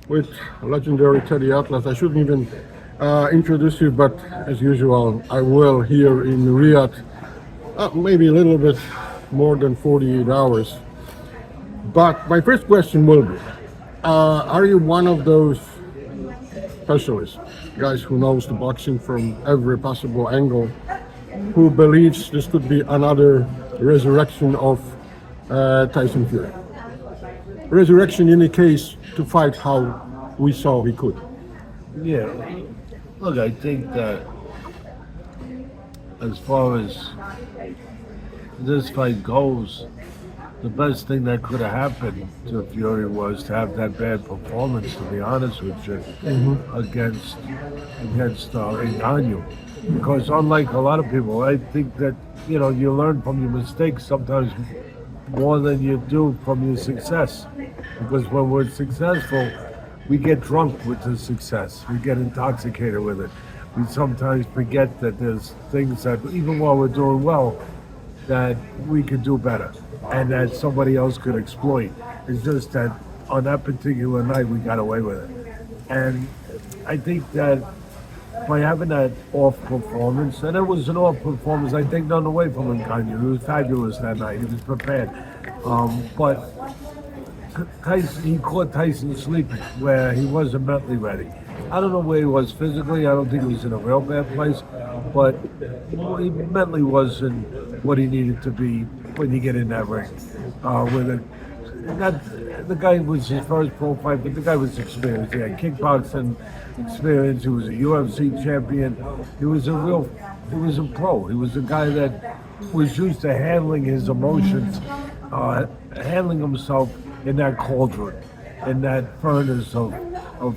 with legendary Teddy Atlas. I shouldn't even introduce you, but as usual, I will here in Riyadh, maybe a little bit more than 48 hours. But my first question will be, are you one of those specialists, guys who knows the boxing from every possible angle, who believes this could be another resurrection of Tyson Fury? Resurrection in the case to fight how we saw he could. Yeah, look, I think that as far as this fight goes, the best thing that could have happened to Fury was to have that bad performance, to be honest with you, against Ngannou. Because unlike a lot of people, I think that, you learn from your mistakes sometimes more than you do from your success. Because when we're successful, we get drunk with the success. We get intoxicated with it. We sometimes forget that there's things that, even while we're doing well, that we could do better and that somebody else could exploit. It's just that on that particular night, we got away with it. And I think that by having that off performance, and it was an off performance, I take none away from Ngannou. He was fabulous that night. He was prepared. But Tyson, he caught Tyson sleeping where he wasn't mentally ready. I don't know where he was physically. I don't think he was in a real bad place, but he mentally wasn't what he needed to be when you get in that ring. The guy was his first pro fight, but the guy was experienced. He had kickboxing experience. He was a UFC champion. He was a pro. He was a guy that was used to handling his emotions, handling himself in that cauldron, in that furnace of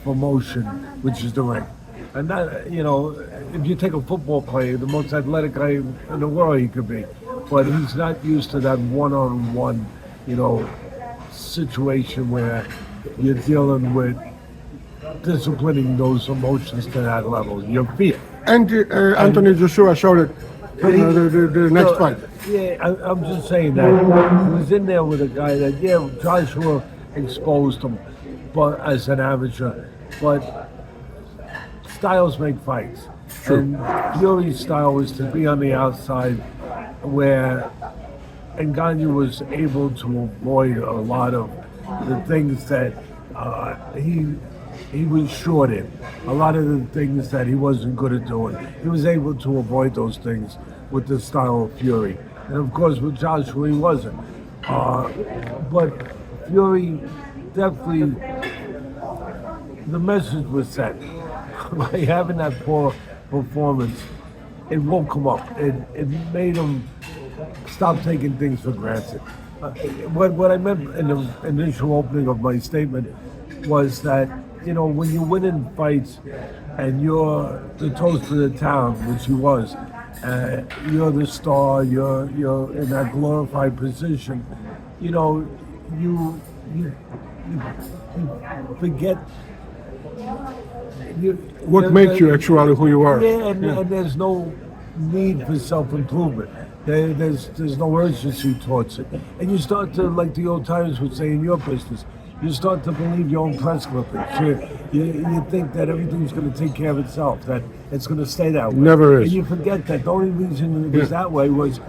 emotion, which is the ring. And that, if you take a football player, the most athletic guy in the world he could be, but he's not used to that one-on-one, situation where you're dealing with disciplining those emotions to that level. Your fear. And Anthony Joshua showed it in the next fight. Yeah, I'm just saying that he was in there with a guy that, Joshua exposed him, but as an amateur, but styles make fights. True. And Fury's style was to be on the outside, where Ngannou was able to avoid a lot of the things that he was short in. A lot of the things that he wasn't good at doing. He was able to avoid those things with the style of Fury. And of course with Joshua he wasn't. But Fury definitely, the message was sent. By having that poor performance, it won't come up. It made him stop taking things for granted. What I meant in the initial opening of my statement was that, when you're winning fights and you're the toast of the town, which he was, you're the star, you're in that glorified position, you forget What makes you actually who you are. Yeah, and there's no need for self-improvement. There's no urgency towards it. And you start to, like the old timers would say in your business, you start to believe your own press clippings. You think that everything's going to take care of itself, that it's going to stay that way. Never is. And you forget that the only reason it was that way was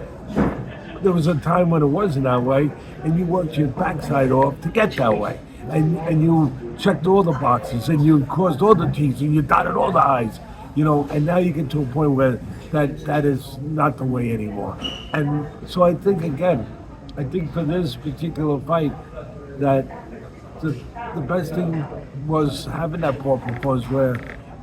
there was a time when it wasn't that way, and you worked your backside off to get that way. And you checked all the boxes, and you crossed all the T's, and you dotted all the I's. And now you get to a point where that is not the way anymore. And so I think for this particular fight, that the best thing was having that poor performance where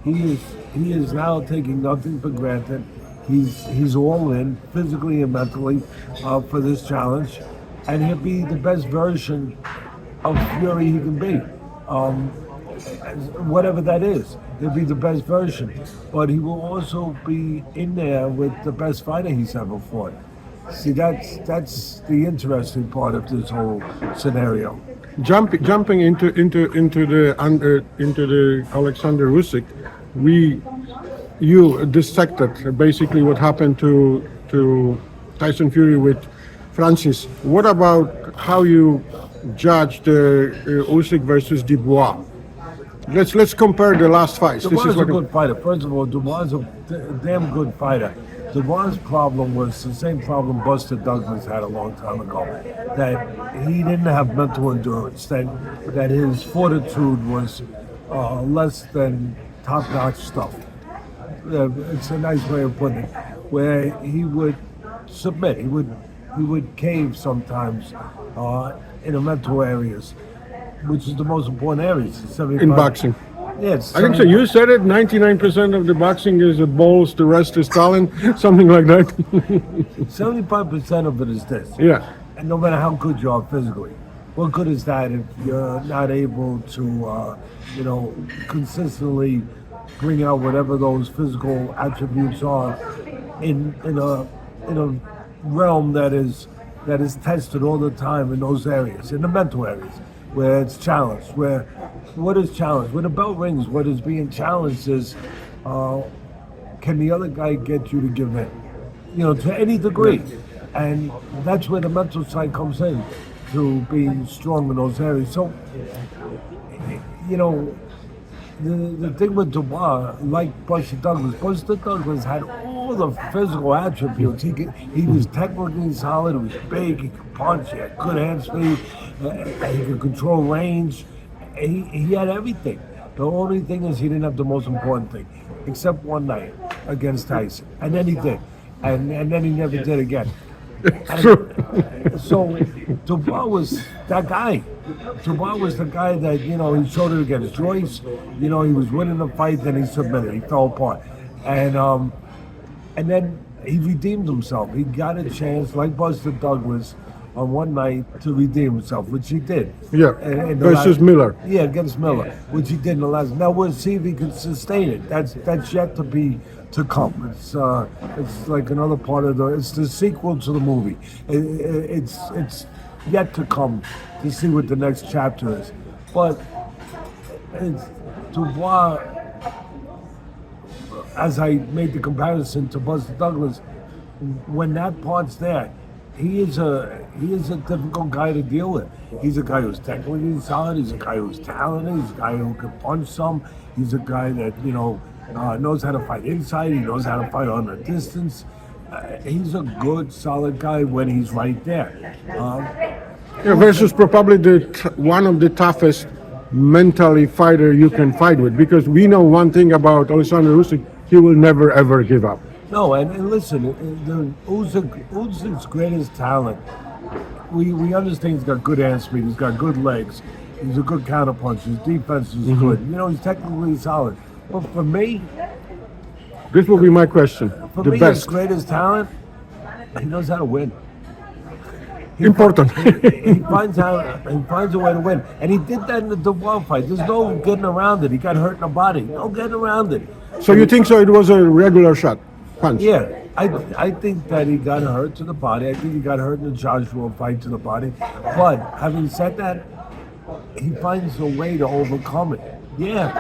he is now taking nothing for granted. He's all in physically and mentally for this challenge, and he'll be the best version of Fury he can be. Whatever that is, he'll be the best version, but he will also be in there with the best fighter he's ever fought. See, that's the interesting part of this whole scenario. Jumping into the Alexander Usyk, you dissected basically what happened to Tyson Fury with Francis. What about how you judge the Usyk versus Dubois? let's compare the last fights. This Dubois is is a what good fighter. First of all, Dubois is a damn good fighter. Dubois' problem was the same problem Buster Douglas had a long time ago. That he didn't have mental endurance. That his fortitude was less than top-notch stuff. It's a nice way of putting it. Where he would submit, he would cave sometimes in the mental areas, which is the most important areas. in boxing. Yes, I think so. You said it. 99% of the boxing is balls. The rest is talent. Something like that. 75% of it is this. Yeah. And no matter how good you are physically, what good is that if you're not able to, consistently bring out whatever those physical attributes are in a realm that is tested all the time in those areas, in the mental areas, where it's challenged. Where what is challenged? When the bell rings, what is being challenged is, can the other guy get you to give in? To any degree. And that's where the mental side comes in, to being strong in those areas. So, the thing with Dubois, like Buster Douglas had all the physical attributes. He was technically solid, he was big, he could punch, he had good hand speed, he could control range. He had everything. The only thing is he didn't have the most important thing, except one night against Tyson. And then he did. And then he never did again. So Dubois was that guy. Dubois was the guy that, he showed it against Joyce. He was winning the fight, then he submitted. He fell apart. And then he redeemed himself. He got a chance, like Buster Douglas, on one night to redeem himself, which he did. Yeah. Versus Miller. Yeah, against Miller, which he did in the last. Now we'll see if he can sustain it. That's yet to come. It's like another part of it's the sequel to the movie. It's yet to come to see what the next chapter is. But it's Dubois, as I made the comparison to Buster Douglas, when that part's there, he is a difficult guy to deal with. He's a guy who's technically solid. He's a guy who's talented. He's a guy who can punch some. He's a guy that knows how to fight inside. He knows how to fight on the distance. He's a good, solid guy when he's right there. Versus probably one of the toughest mentally fighter you can fight with, because we know one thing about Alexander Usyk: he will never ever give up. No, and listen, Usyk's greatest talent, we understand he's got good hand speed, he's got good legs, he's a good counterpuncher, his defense is good. He's technically solid. But for me, this will be my question. For the me, best. his greatest talent, he knows how to win. Important. He finds a way to win, and he did that in the Dubois fight. There's no getting around it. He got hurt in the body. No getting around it. So you think so? It was a regular shot, punch. Yeah, I think that he got hurt to the body. I think he got hurt in the Joshua fight to the body. But having said that, he finds a way to overcome it. Yeah,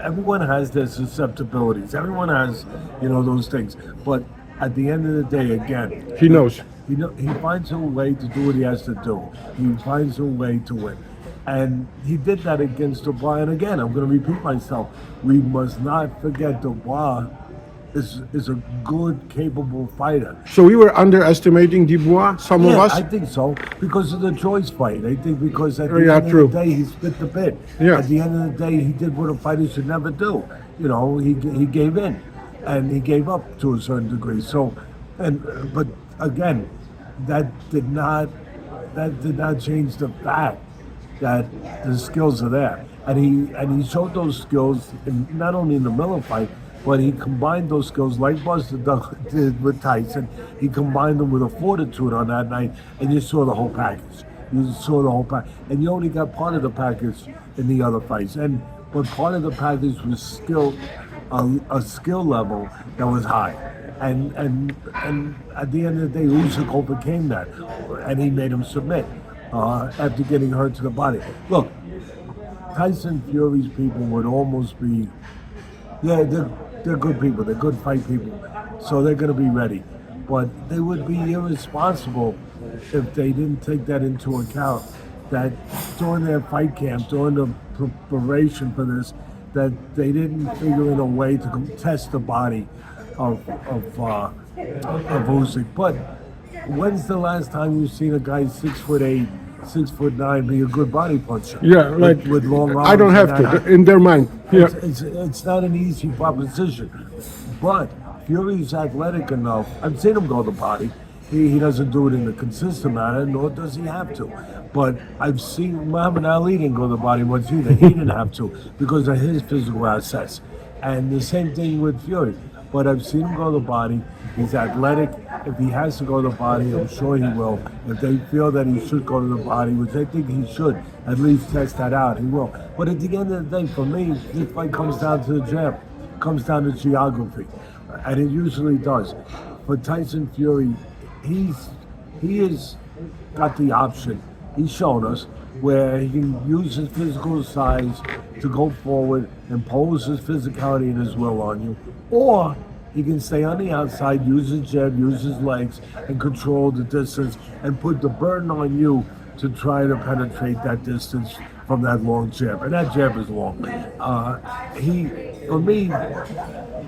everyone has their susceptibilities. Everyone has, those things. But at the end of the day, again, he knows. He finds a way to do what he has to do. He finds a way to win. And he did that against Dubois. And again, I'm going to repeat myself. We must not forget Dubois is a good, capable fighter. So we were underestimating Dubois, some of us? I think so, because of the Joyce fight. I think because at the end of the day, he spit the bit. Yeah. At the end of the day, he did what a fighter should never do. He gave in, and he gave up to a certain degree. So, but again, that did not change the fact that the skills are there, and he showed those skills not only in the Miller fight, but he combined those skills like Buster did with Tyson. He combined them with a fortitude on that night, and you saw the whole package. And you only got part of the package in the other fights. But part of the package was a skill level that was high. And at the end of the day, Usyk overcame that, and he made him submit after getting hurt to the body. Look, Tyson Fury's people would almost be, they're good people, they're good fight people, so they're going to be ready. But they would be irresponsible if they didn't take that into account that during their fight camp, during the preparation for this, that they didn't figure in a way to test the body of Usyk. But when's the last time you've seen a guy 6'8", 6'9" be a good body puncher? Yeah, like with long arms. I don't have to in their mind. Yeah, It's not an easy proposition, but Fury's athletic enough. I've seen him go to the body. He doesn't do it in a consistent manner, nor does he have to. But I've seen Muhammad Ali didn't go to the body much either. He didn't have to because of his physical assets. And the same thing with Fury. But I've seen him go to the body. He's athletic. If he has to go to the body, I'm sure he will. If they feel that he should go to the body, which I think he should, at least test that out, he will. But at the end of the day, for me, this fight comes down to the jab. It comes down to geography. And it usually does. For Tyson Fury, he has got the option. He's shown us where he can use his physical size to go forward, impose his physicality and his will on you, or he can stay on the outside, use his jab, use his legs, and control the distance, and put the burden on you to try to penetrate that distance from that long jab. And that jab is long. For me,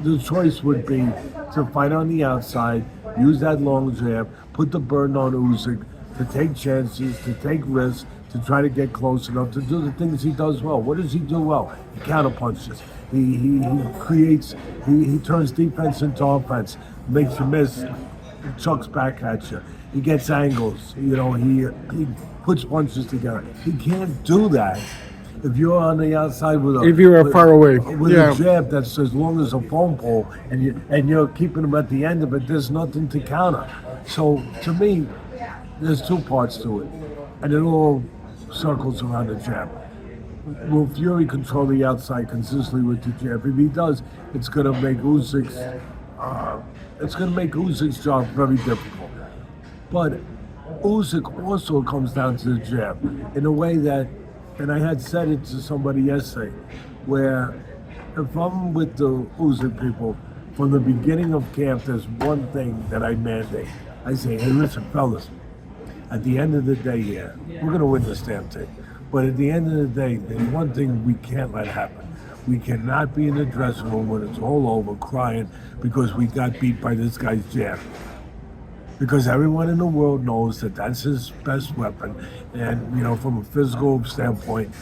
the choice would be to fight on the outside, use that long jab, put the burden on Usyk, to take chances, to take risks, to try to get close enough to do the things he does well. What does he do well? He counterpunches. He creates, he turns defense into offense, makes you miss, chucks back at you. He gets angles, he puts punches together. He can't do that if you're on the outside with a, if you are far away, with a jab that's as long as a phone pole, and you're keeping him at the end of it, there's nothing to counter. So to me, there's two parts to it, and it all circles around the jab. Will Fury control the outside consistently with the jab? If he does, it's going to make Usyk's job very difficult. But Usyk also comes down to the jab in a way that, and I had said it to somebody yesterday, where if I'm with the Usyk people from the beginning of camp, there's one thing that I mandate. I say, hey, listen, fellas. At the end of the day, yeah, we're going to win this damn thing. But at the end of the day, there's one thing we can't let happen. We cannot be in the dressing room when it's all over crying because we got beat by this guy's jab. Because everyone in the world knows that that's his best weapon. And, from a physical standpoint,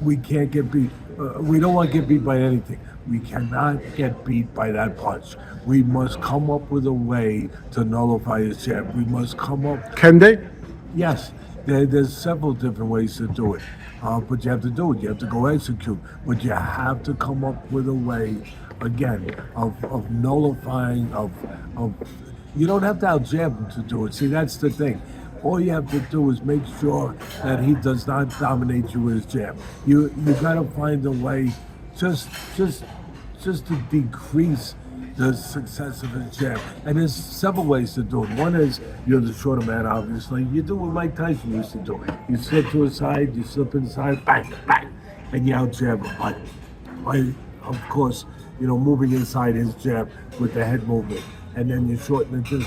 we can't get beat. We don't want to get beat by anything. We cannot get beat by that punch. We must come up with a way to nullify his jab. We must come up. Can they? Yes, there's several different ways to do it. But you have to do it. You have to go execute. But you have to come up with a way, again, of nullifying, of you don't have to out-jab him to do it. See, that's the thing. All you have to do is make sure that he does not dominate you with his jab. You got to find a way just to decrease the success of his jab. And there's several ways to do it. One is, you're the shorter man, obviously. You do what Mike Tyson used to do. You slip to his side, you slip inside, bang, bang, and you out-jab him. By, of course, moving inside his jab with the head movement. And then you shorten the distance.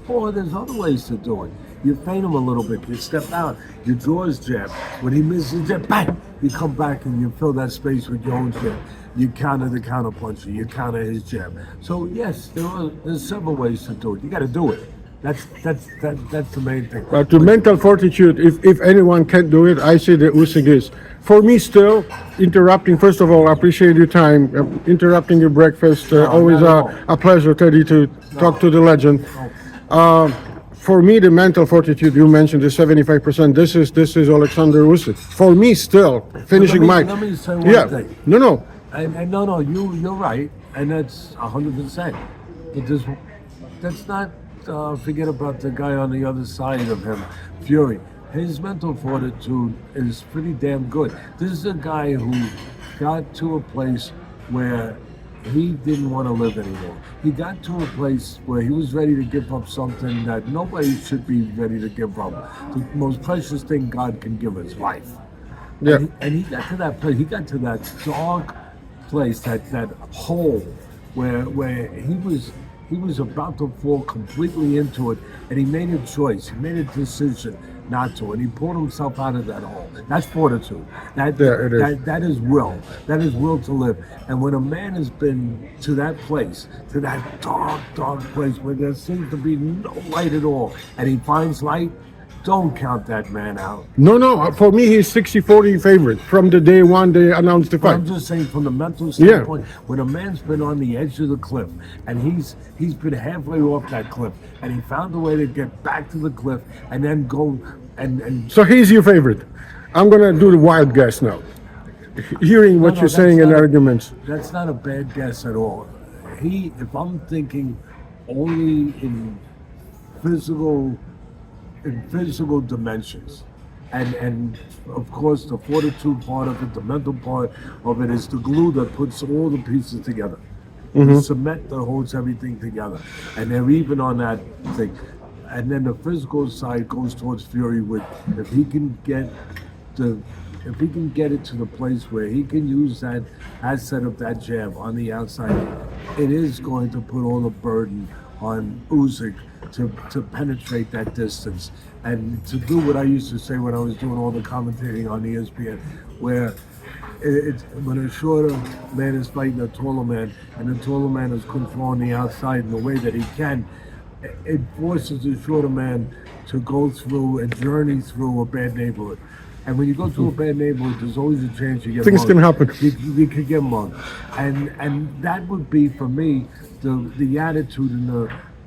Or there's other ways to do it. You feint him a little bit, you step out, you draw his jab. When he misses his jab, bang! You come back and you fill that space with your own jab. You counter the counter puncher, you counter his jab. So yes, there's several ways to do it. You got to do it. That's the main thing. But the mental fortitude, if anyone can do it, I say that Usyk is. For me, still interrupting. First of all, I appreciate your time. Interrupting your breakfast, always a pleasure, Teddy, to talk to the legend. For me, the mental fortitude you mentioned is 75%. This is Alexander Usyk. For me, still finishing Let me say one thing. No. And no, you're right, and that's 100%. But that's not. Forget about the guy on the other side of him, Fury. His mental fortitude is pretty damn good. This is a guy who got to a place where he didn't want to live anymore. He got to a place where he was ready to give up something that nobody should be ready to give up. The most precious thing God can give is life. Yeah. And he got to that place. He got to that dark place, that hole where he was about to fall completely into it, and he made a choice. He made a decision not to, and he pulled himself out of that hole. That's fortitude. Yeah, it is. That is will. That is will to live. And when a man has been to that place, to that dark place where there seems to be no light at all, and he finds light, don't count that man out. No. For me, he's 60-40 favorite from the day one they announced the fight. I'm just saying, from the mental standpoint, when a man's been on the edge of the cliff and he's been halfway off that cliff, and he found a way to get back to the cliff and then go and So he's your favorite. I'm gonna do the wild guess now. Hearing what No, you're that's saying in not a- arguments. that's not a bad guess at all. If I'm thinking only in physical dimensions, and of course the fortitude part of it, the mental part of it is the glue that puts all the pieces together, the cement that holds everything together, and they're even on that thing. And then the physical side goes towards Fury with if he can get it to the place where he can use that asset of that jab on the outside, it is going to put all the burden on Usyk to penetrate that distance and to do what I used to say when I was doing all the commentating on ESPN, where when a shorter man is fighting a taller man and the taller man is controlling the outside in the way that he can, it forces the shorter man to go through and journey through a bad neighborhood. And when you go through a bad neighborhood, there's always a chance you get Things mugged. can happen. You could get mugged, and that would be for me the attitude and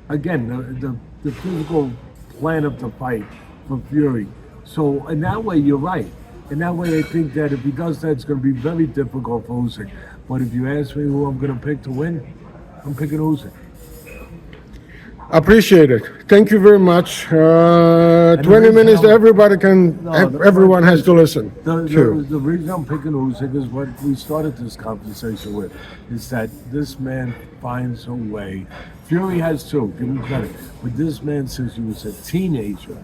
the physical plan of the fight for Fury. So in that way, you're right. In that way, I think that if he does that, it's going to be very difficult for Usyk. But if you ask me who I'm going to pick to win, I'm picking Usyk. Appreciate it. Thank you very much. 20 minutes that everybody can, everyone has to listen to. The reason I'm picking Usyk is what we started this conversation with, is that this man finds a way. Fury has too, give him credit. But this man, since he was a teenager,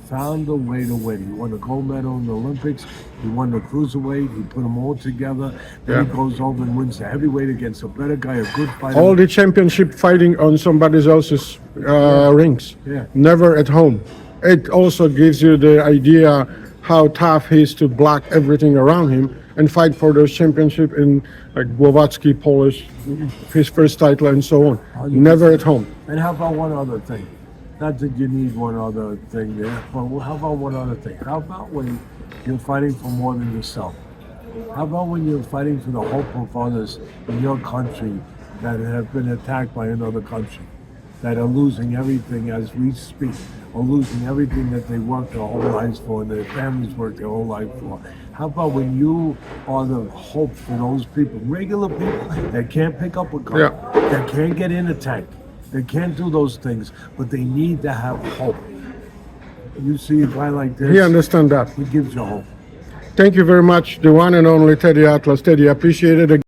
found a way to win. He won a gold medal in the Olympics. He won the cruiserweight. He put them all together. Then he goes over and wins the heavyweight against a better guy, a good fighter. All the championship fighting on somebody else's rings, never at home. It also gives you the idea how tough he is to block everything around him and fight for those championship in like Blavatsky, Polish, his first title and so on. Never at home. And how about one other thing? Not that you need one other thing there, but how about one other thing? How about when you're fighting for more than yourself? How about when you're fighting for the hope of others in your country that have been attacked by another country, that are losing everything as we speak, or losing everything that they worked their whole lives for and their families worked their whole life for? How about when you are the hope for those people, regular people that can't pick up a gun, that can't get in a tank, they can't do those things, but they need to have hope. You see a guy like this, He understands that. he gives you hope. Thank you very much, the one and only Teddy Atlas. Teddy, appreciate it.